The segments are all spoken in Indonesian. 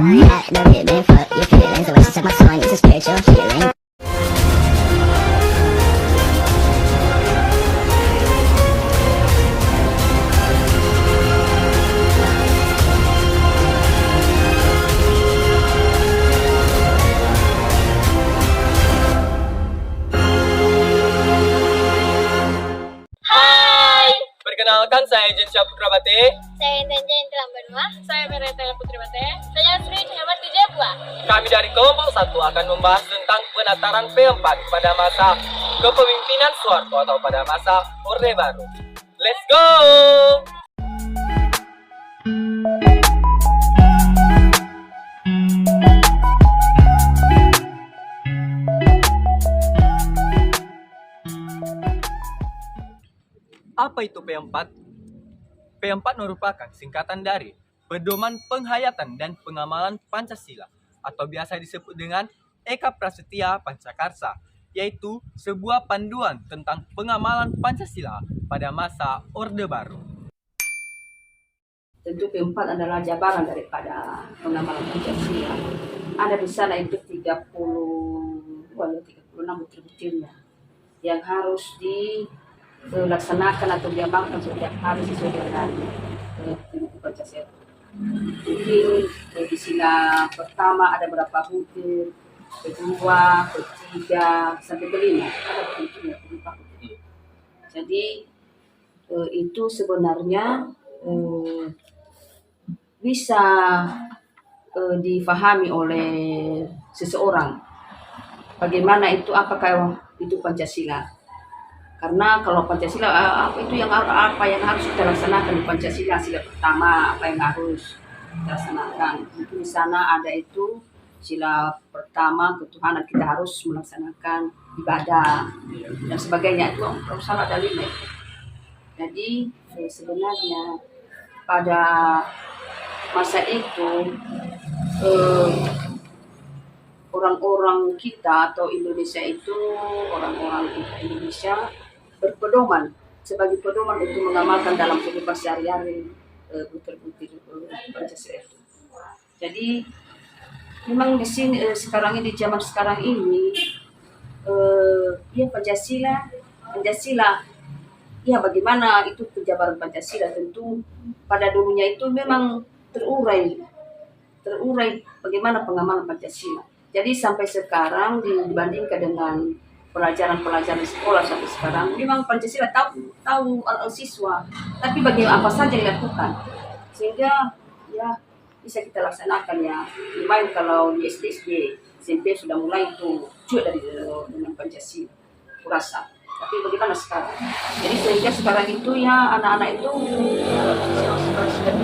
At the ribbon, fuck your feelings. The way she took my song is a spiritual healing. Hai, Perkenalkan, saya Jensia Putra Bate. saya Tanja Indra Banua. Saya Meretela Putri Bate. Saya Sri Cahayati Jabwa. Kami dari kelompok 1 akan membahas tentang penataran P4 pada masa kepemimpinan Soeharto atau pada masa Orde Baru. Let's go! Apa itu P4? P4 merupakan singkatan dari Pedoman Penghayatan dan Pengamalan Pancasila atau biasa disebut dengan Eka Prasetya Pancakarsa, yaitu sebuah panduan tentang pengamalan Pancasila pada masa Orde Baru. Tentu P4 adalah jabaran daripada pengamalan Pancasila. Ada di sana itu 36 butir-butirnya yang harus dilaksanakan atau diamalkan setiap hari sesuai dengan Pancasila. Mungkin di sila pertama ada berapa butir, kedua, ketiga, sampai kelima. Ada butirnya, kelima butir. Jadi itu sebenarnya bisa difahami oleh seseorang. Bagaimana itu, apakah itu Pancasila? Karena kalau Pancasila apa itu yang apa yang harus kita laksanakan di Pancasila, sila pertama apa yang harus kita laksanakan. Mungkin di sana ada itu sila pertama, ketuhanan, kita harus melaksanakan ibadah dan sebagainya. Itu salah ada 5. Jadi sebenarnya pada masa itu orang-orang kita atau Indonesia itu, orang-orang Indonesia berpedoman sebagai pedoman untuk mengamalkan dalam kehidupan sehari-hari butir-butir Pancasila itu. Jadi memang di sini sekarang ini, di zaman sekarang ini ya Pancasila ya bagaimana itu penjabaran Pancasila. Tentu pada dulunya itu memang terurai bagaimana pengamalan Pancasila. Jadi sampai sekarang dibandingkan dengan pelajaran-pelajaran sekolah sampai sekarang, memang Pancasila tahu siswa, tapi bagaimana apa saja dilakukan sehingga ya bisa kita laksanakan ya. Lumayan kalau di SD, SMP sudah mulai itu cuek dengan Pancasila, kurasa. Tapi bagaimana sekarang? Jadi sehingga sekarang itu ya anak-anak itu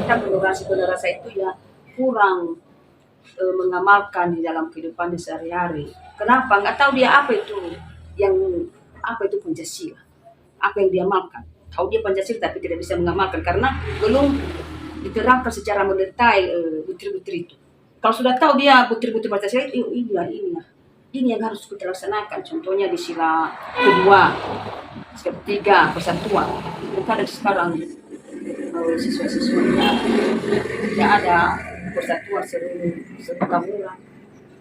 kita generasi itu ya kurang mengamalkan di dalam kehidupan sehari-hari. Kenapa? Nggak tahu dia apa itu Pancasila, apa yang diamalkan. Tahu dia Pancasila tapi tidak bisa mengamalkan karena belum diterapkan secara mendetail butir-butir itu. Kalau sudah tahu dia butir-butir Pancasila itu ini yang harus kita laksanakan. Contohnya di sila kedua, sila ketiga, persatuan. Bukan ada sekarang siswa-siswanya tidak ada persatuan setelah mulai.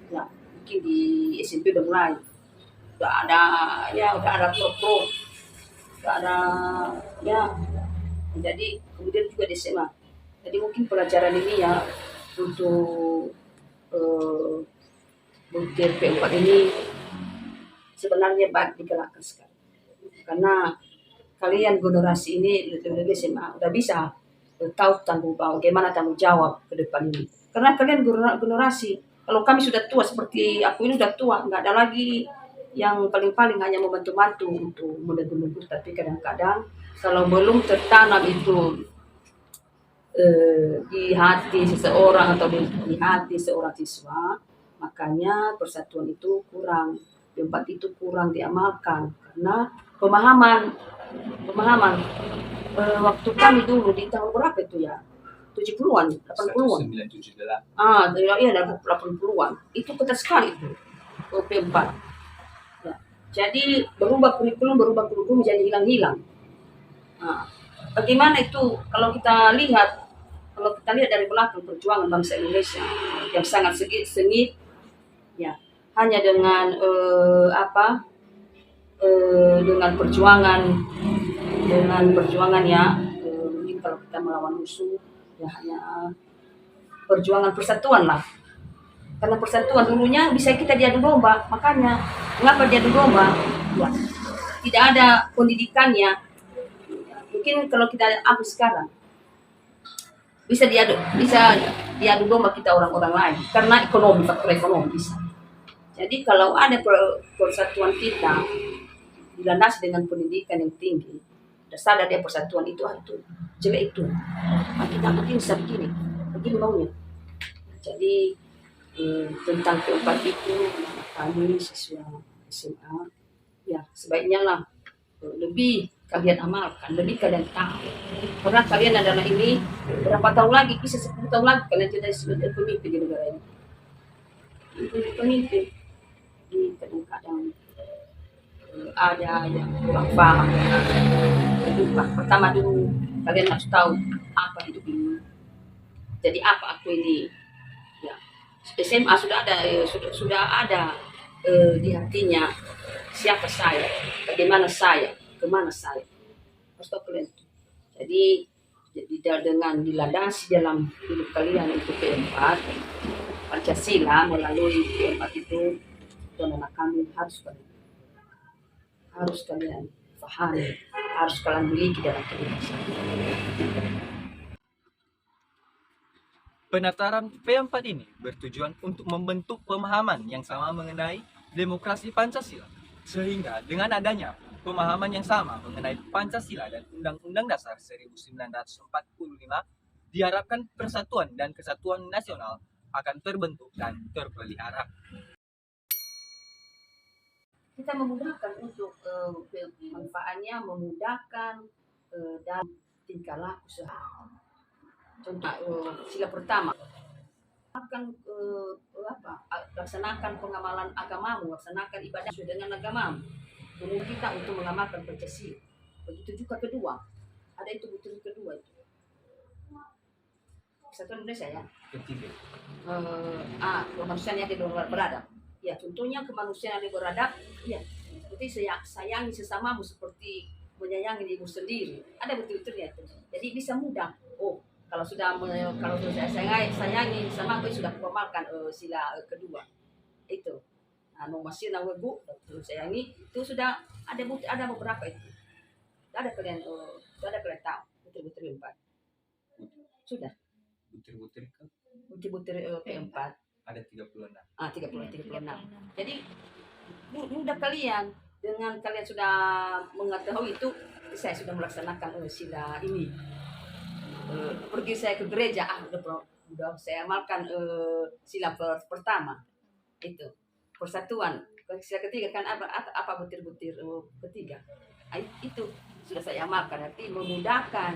Ya, mungkin di SMP udah mulai. Udah ada pro, udah ada ya. Jadi kemudian juga di SMA. Jadi mungkin pelajaran ini ya untuk butir P4 ini sebenarnya baik digalakkan sekali. Karena kalian generasi ini lebih SMA udah bisa tahu bagaimana tanggung jawab ke depan ini. Karena kalian generasi, kalau kami sudah tua seperti aku ini sudah tua, nggak ada lagi yang paling-paling hanya membantu-bantu untuk menegur, tapi kadang-kadang kalau belum tertanam itu di hati seseorang atau di hati seorang siswa, makanya persatuan itu kurang, P4 itu kurang diamalkan karena pemahaman. Waktu kami dulu di tahun berapa itu ya? 70-an, 80-an. 1978. Iya, 80-an. Itu ketat sekali itu. P4. Ya. Jadi berubah kurikulum menjadi hilang-hilang. Bagaimana itu kalau kita lihat dari belakang perjuangan bangsa Indonesia, yang sangat sengit ya, hanya dengan dengan perjuangan ya, mungkin kalau kita melawan musuh ya hanya perjuangan persatuan lah. Karena persatuan dulunya bisa kita diadu domba, makanya mengapa diadu domba? Ya, tidak ada pendidikannya. Mungkin kalau kita ambil sekarang bisa diadu domba kita orang-orang lain karena ekonomi, faktor ekonomi bisa. Jadi kalau ada persatuan kita dilandasi dengan pendidikan yang tinggi, dasar dari persatuan itu jelek itu. Kita begini maunya. Jadi tentang keempat itu kami siswa SMA ya sebaiknya lah lebih kalian amalkan, lebih kalian tahu. Karena kalian adalah ini berapa tahun lagi, bisa 10 tahun lagi kalian jadi pemimpin di negara ini. Pemimpin. Jadi kadang-kadang ada yang kurang paham. Pertama dulu kalian harus tahu apa hidup ini. Jadi apa aku ini? Ya, SMA sudah ada di hatinya siapa saya, bagaimana saya, kemana saya. Harus tahu kalian. Jadi dengan dilandasi dalam hidup kalian itu keempat Pancasila melalui keempat itu dan anak kami harus kalian pahami, harus kalian miliki dalam kehidupan. Penataran P4 ini bertujuan untuk membentuk pemahaman yang sama mengenai demokrasi Pancasila, sehingga dengan adanya pemahaman yang sama mengenai Pancasila dan Undang-Undang Dasar 1945, diharapkan persatuan dan kesatuan nasional akan terbentuk dan terpelihara. Kita memudahkan untuk manfaatnya, memudahkan dalam tingkah laku sehari. Contoh sila pertama akan laksanakan pengamalan agamamu, laksanakan ibadah sesuai dengan agamamu. Kemudian kita untuk mengamalkan Pancasila. Begitu juga kedua, ada itu butir kedua itu. Persatuan Indonesia ya. Ketiga. Kemanusiaan yang beradab. Ya, contohnya kemanusiaan yang beradab, ya, seperti sayangi sesamamu seperti menyayangi dirimu sendiri. Ada betul-betulnya itu. Jadi bisa mudah. Oh, kalau sudah saya sayangi sama aku sudah formalkan sila kedua. Itu. Nah, masih nawegu sayangi itu sudah ada beberapa itu. Ada kalian tahu betul-betul empat. Sudah. Butir-butir keempat. Ada 36. 36. Jadi mudah kalian dengan kalian sudah mengetahui itu, saya sudah melaksanakan sila ini. Pergi saya ke gereja, udah saya amalkan sila pertama itu persatuan. Sila ketiga kan apa butir-butir ketiga. Itu sudah saya amalkan, arti memudahkan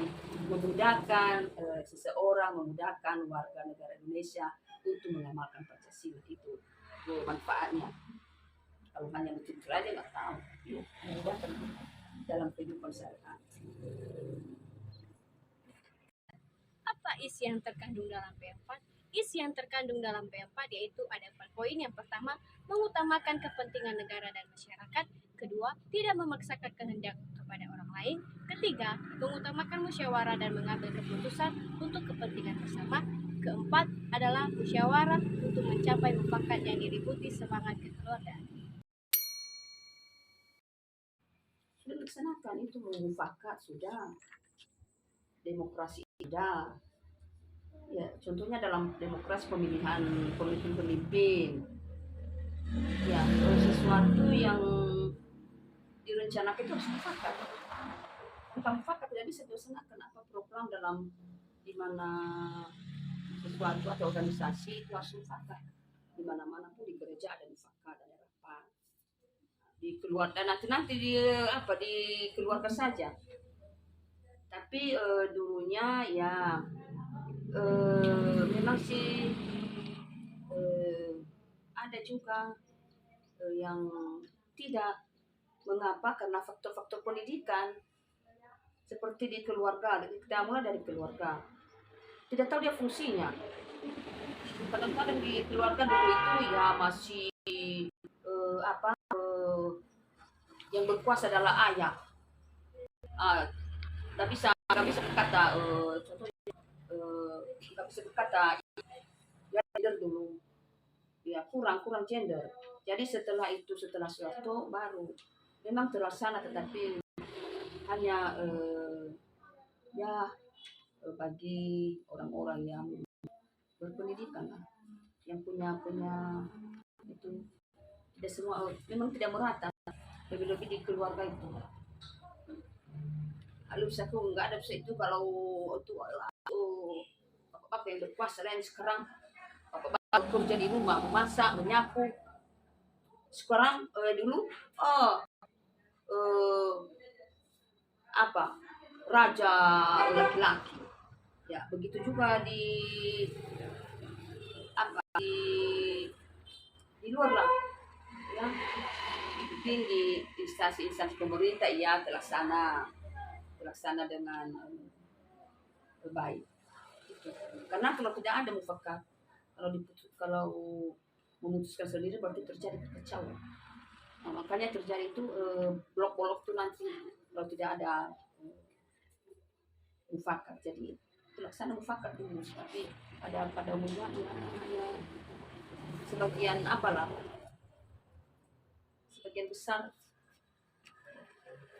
seseorang, memudahkan warga negara Indonesia untuk mengamalkan Pancasila itu manfaatnya. Kalau hanya betul aja nggak tahu, memudahkan dalam kehidupan sehari-hari. Apa isi yang terkandung dalam P4? Isi yang terkandung dalam P4 yaitu ada 4 poin. Yang pertama, mengutamakan kepentingan negara dan masyarakat. Kedua, tidak memaksakan kehendak kepada orang lain. Ketiga, mengutamakan musyawarah dan mengambil keputusan untuk kepentingan bersama. Keempat adalah musyawarah untuk mencapai mufakat yang diliputi semangat kekeluargaan. Sudah dilaksanakan itu mufakat sudah, demokrasi sudah. Ya, contohnya dalam demokrasi pemilihan pemimpin. Ya, sesuatu yang direncanakan itu harus mufakat. Tanpa mufakat tidak bisa dilaksanakan apa program dalam di mana sesuatu atau organisasi itu harus mufakat. Di mana-mana pun di gereja ada mufakat, ada rapat. Dikeluarkan nanti dikeluarkan saja. Tapi dulunya ya memang sih ada juga yang tidak. Mengapa? Karena faktor-faktor pendidikan seperti di keluarga. Kita mulai dari keluarga. Tidak tahu dia fungsinya. kadang-kadang di keluarga dulu itu ya masih apa yang berkuasa adalah ayah. Nggak bisa berkata contohnya nggak bisa berkata ya gender dulu ya kurang gender. Jadi setelah Soeharto baru memang terlaksana, tetapi hanya ya bagi orang-orang yang berpendidikan lah, yang punya itu tidak semua, memang tidak merata, lebih-lebih di keluarga itu. Lalu aku nggak ada itu kalau itu apa yang berkuasa lain sekarang bapak kerja di rumah, memasak, menyapu. Sekarang dulu apa raja laki-laki ya, begitu juga di apa di luar lah ya, mungkin di instansi pemerintah ya terlaksana dengan baik itu. Karena kalau tidak ada mufakat, kalau memutuskan sendiri berarti terjadi kekacauan. Nah, makanya terjadi itu blok-blok itu nanti kalau tidak ada mufakat. Jadi terlaksana mufakat dulu, tapi pada umumnya ya, hanya sebagian sebagian besar.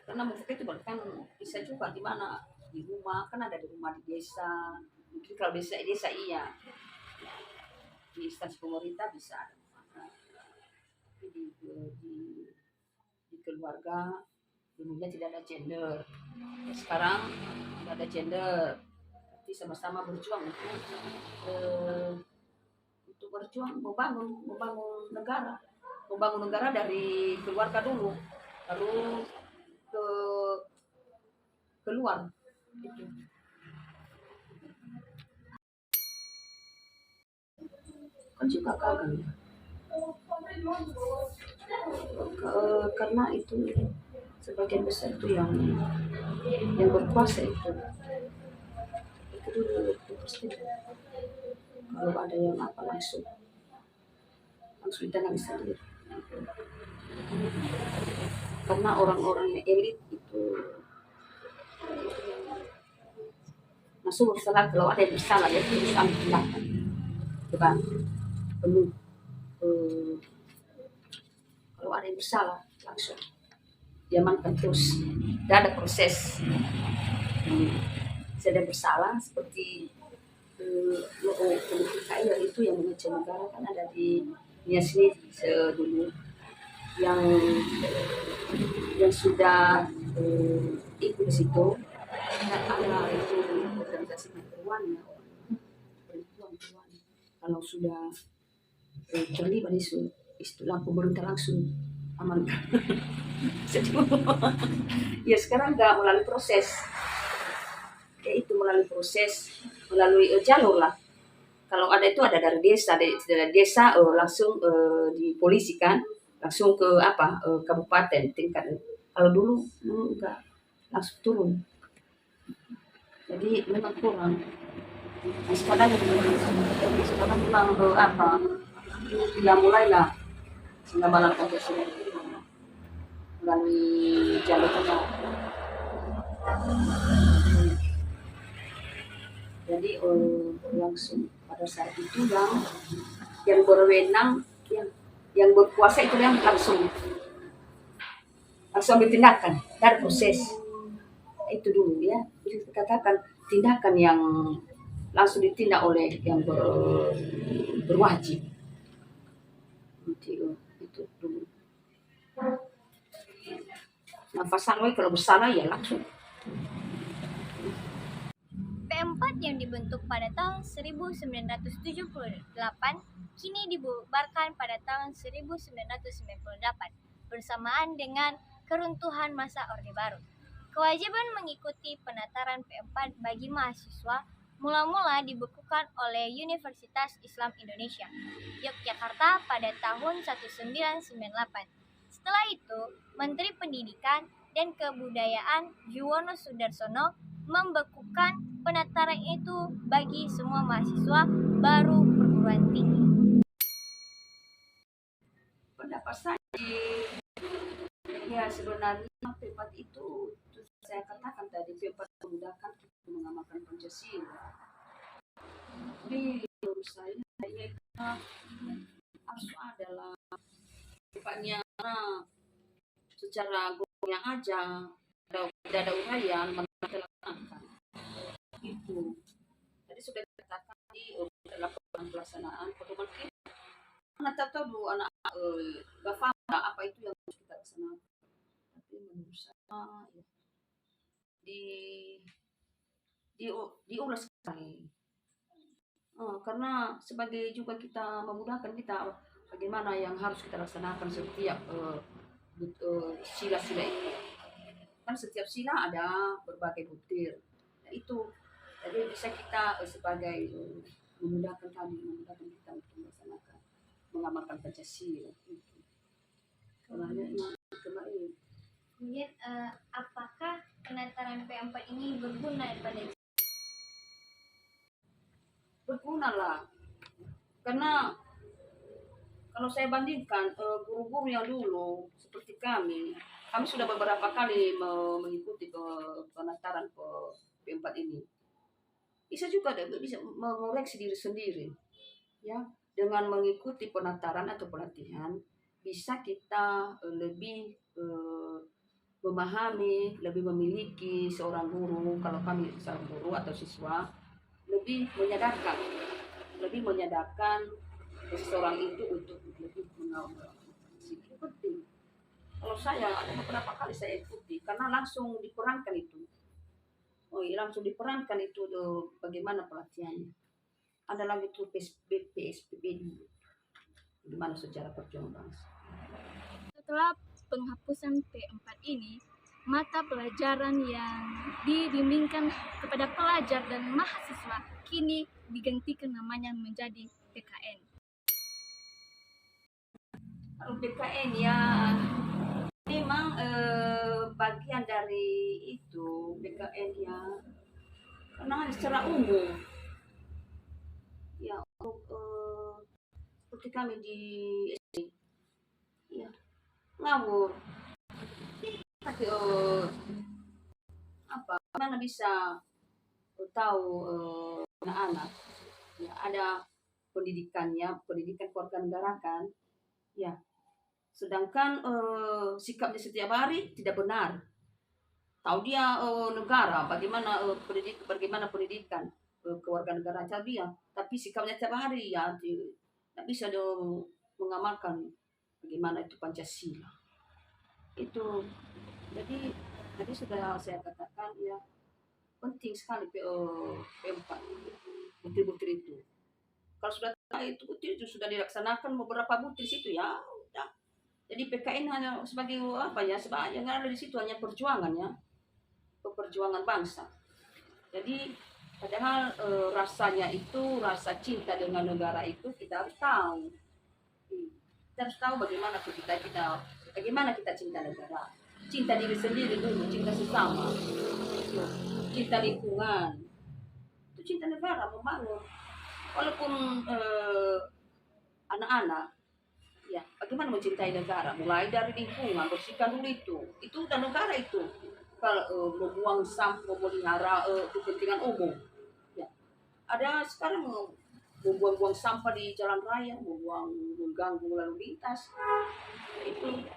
Karena mufakat itu bahkan bisa juga di mana, di rumah, kan ada di rumah, di desa. Mungkin kalau desa iya, di instansi pemerintah bisa ada mufakat. Tapi di keluarga dulunya tidak ada gender, sekarang tidak ada gender, tapi sama-sama berjuang untuk berjuang membangun negara dari keluarga dulu, lalu keluar itu. Kan juga gagal karena itu sebagian besar itu yang berkuasa itu dulu pasti. Kalau ada yang langsung ditangani sendiri, karena orang-orang elit itu masuk bersalah. Kalau ada yang bersalah ya bisa tindakan depan penuh. Kalau ada yang bersalah langsung diamankan terus, tidak ada proses. Sedang bersalah seperti politik itu yang mengecil negara, kan ada di sini dulu yang sudah ikut di situ. Ada itu organisasi perempuan kalau sudah terlibat isu lampu pemerintah langsung amankan. Ya sekarang nggak melalui proses, yaitu melalui jalur lah. Kalau ada itu ada dari desa, langsung dipolisikan, langsung ke kabupaten tingkat. Kalau dulu enggak, langsung turun. Jadi memang kurang. Sekarang memang ya mulailah pengembangan Pancasila melalui jalurnya. Jadi langsung pada saat itu yang berwenang, yang berkuasa itu yang langsung ditindakan dari proses itu dulu ya. Jadi katakan tindakan yang langsung ditindak oleh yang berwajib. Itu dulu. Nah, pasangan kalau bersalah ya langsung. P4 yang dibentuk pada tahun 1978 kini dibubarkan pada tahun 1998 bersamaan dengan keruntuhan masa Orde Baru. Kewajiban mengikuti penataran P4 bagi mahasiswa mula-mula dibekukan oleh Universitas Islam Indonesia, Yogyakarta pada tahun 1998. Setelah itu, Menteri Pendidikan dan Kebudayaan Juwono Sudarsono membekukan penataran itu bagi semua mahasiswa baru perguruan Megawati? Pendapat saya, ya sebenarnya P4 itu saya katakan tadi, P4 memudahkan kita mengamalkan Pancasila. Jadi menurut saya ya harus adalah sifatnya secara gongnya aja, tidak ada uraian melaksanakan itu. Tadi sudah dikatakan di dalam pelaksanaan pedoman kita. Anak tahu dulu anak gak paham apa itu yang harus kita laksanakan. Tapi menurut saya ya, diulas sekali. Karena sebagai juga kita memudahkan kita bagaimana yang harus kita laksanakan setiap sila-sila itu. Kan setiap sila ada berbagai butir. Nah, itu jadi bisa kita sebagai memudahkan kita untuk melaksanakan mengamalkan Pancasila itu. Karena kemarin. Kemudian apakah penataran P4 ini berguna pada berguna lah, karena kalau saya bandingkan guru-guru yang dulu seperti kami sudah beberapa kali mengikuti penataran P4 ini, bisa juga bisa mengoreksi diri sendiri ya, dengan mengikuti penataran atau pelatihan bisa kita lebih memahami, lebih memiliki seorang guru, kalau kami seorang guru atau siswa lebih menyadarkan seseorang itu untuk lebih mengamalkan itu penting. Kalau saya ada beberapa kali saya ikuti karena langsung diperankan itu. Langsung diperankan itu bagaimana pelatihannya. Ada lagi tuh PSBB bagaimana sejarah perjuangan bangsa. Setelah penghapusan P4 ini, mata pelajaran yang dibimbingkan kepada pelajar dan mahasiswa kini digantikan namanya menjadi PKN. Kalau PKN ya memang bagian dari itu PKN ya, karena secara umum ya untuk seperti kami di SD ya ngawur. Tapi mana bisa tahu anak-anak ya ada pendidikan kewarganegaraan ya, sedangkan sikapnya setiap hari tidak benar. Tahu dia negara bagaimana pendidikan kewarganegaraan dia, tapi sikapnya setiap hari ya tidak bisa mengamalkan bagaimana itu Pancasila itu. Jadi tadi sudah saya katakan ya, penting sekali P4 butir-butir itu. Kalau sudah itu butir itu sudah dilaksanakan beberapa butir situ ya udah. Jadi PKN hanya sebagai sebagai yang ada di situ hanya perjuangan bangsa. Jadi padahal rasanya itu rasa cinta dengan negara itu kita harus tahu. Kita harus tahu bagaimana kita cinta negara. Cinta diri sendiri dulu, cinta sesama, cinta lingkungan, itu cinta negara, membangun. Walaupun anak-anak, ya bagaimana mencintai negara, mulai dari lingkungan, bersihkan dulu itu udah negara itu. Kalau membuang sampah, memelihara kepentingan umum, ya ada sekarang membuang sampah di jalan raya, mengganggu lalu lintas, itu.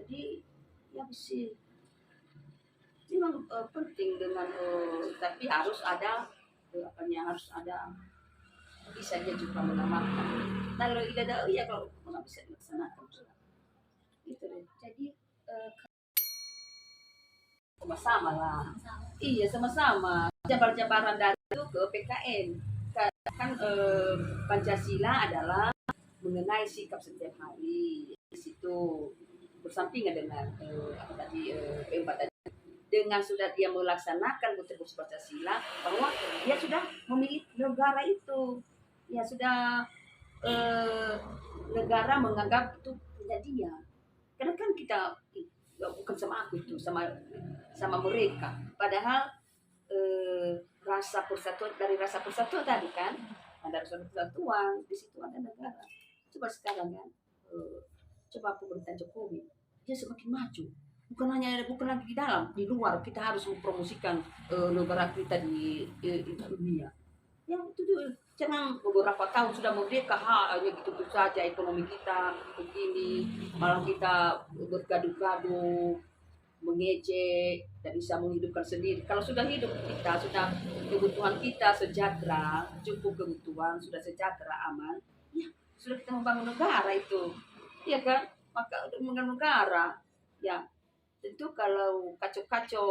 Jadi ya bisa memang penting dengan tapi harus ada harus ada bisa dia juga mengamalkan. Nah kalau tidak ada ya kalau nggak bisa dilaksanakan gitu deh. Jadi sama-sama lah. Iya sama-sama. Jabar-jabaran dari itu ke PKN kan Pancasila adalah mengenai sikap setiap hari di situ. Bersampingan dengan P4 tadi, dengan sudah dia melaksanakan butir Pancasila bahwa dia sudah memiliki negara itu, ya sudah negara menganggap itu punya dia. Karena kan kita bukan sama aku itu sama mereka, padahal rasa persatuan tadi kan ada persatuan, di situ ada negara. Coba sekarang kan, coba pemerintah Jokowi, dia semakin maju. Bukan lagi di dalam, di luar kita harus mempromosikan negara kita di dunia. Yang itu tuh, jangan beberapa tahun sudah merdeka hanya gitu saja ekonomi kita begini, malah kita bergaduh-gaduh, mengejek, tidak bisa menghidupkan sendiri. Kalau sudah hidup kita, sudah kebutuhan kita sejahtera, cukup kebutuhan, sudah sejahtera, aman, ya sudah kita membangun negara itu, ya kan? Maka untuk membangun negara, ya tentu kalau kacau-kacau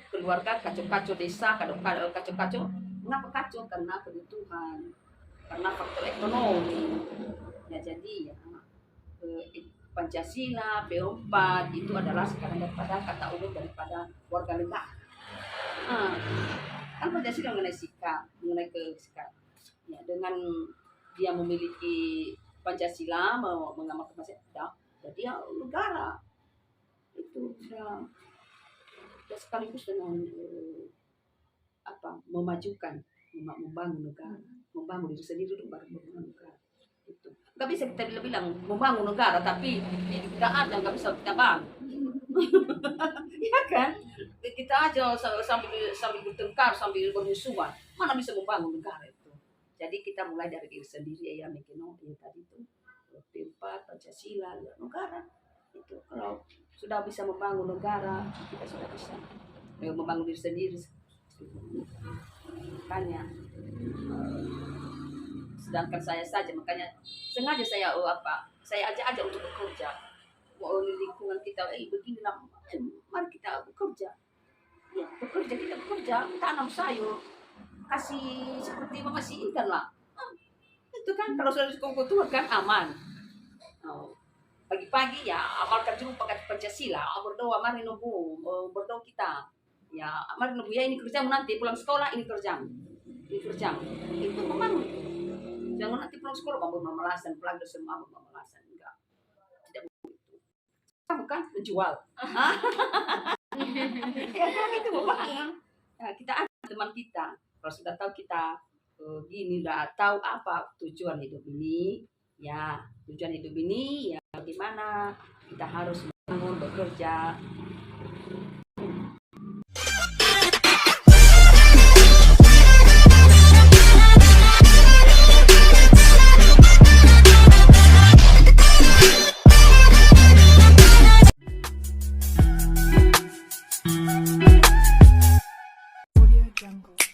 keluarga, kacau-kacau desa, kacau-kacau, mengapa kacau? Karena kebutuhan, karena faktor ekonomi. Ya jadi ya Pancasila, P4 itu adalah sekarang daripada kata umum daripada warga negara. Kan Pancasila mengenai sikap, mengenai sikap. Ya, dengan dia memiliki Pancasila, mengamalkan Pancasila, jadi ya negara itu sudah sekaligus dengan memajukan, membangun negara, membangun diri sendiri untuk membangun negara. Itu nggak bisa kita bilang membangun negara tapi tidak ada, nggak bisa kita bangun. Ya kan, kita aja sambil bertengkar, sambil bermusuhan, mana bisa membangun negara itu. Jadi kita mulai dari diri sendiri ya, Mekino ya tadi itu P4 Pancasila ya, negara itu. Kalau sudah bisa membangun negara, kita sudah bisa membangun diri sendiri. Makanya sedangkan saya saja, makanya sengaja saya saya ajak untuk bekerja. Mau lingkungan kita beginilah, mari kita bekerja. Ya, kita bekerja, tanam sayur, kasih seperti masih ikan lah. Itu kan kalau sudah kebutuhan kan aman. Pagi-pagi ya amalkan dulu pakai Pancasila, berdoa, mari nunggu berdoa kita. Ya, mari nunggu ya, ini kerjamu nanti pulang sekolah, ini kerjamu. Itu memang jangan nanti pulang sekolah bangun memalasan, pulang ke semua memalasan, enggak. Tidak begitu. Kamu kan menjual. Ya kan itu memang. Ya, kita ada teman kita. Kalau sudah tahu kita gini lah, tahu apa tujuan hidup ini, ya tujuan hidup ini ya bagaimana kita harus bangun, bekerja. Audio Jungle.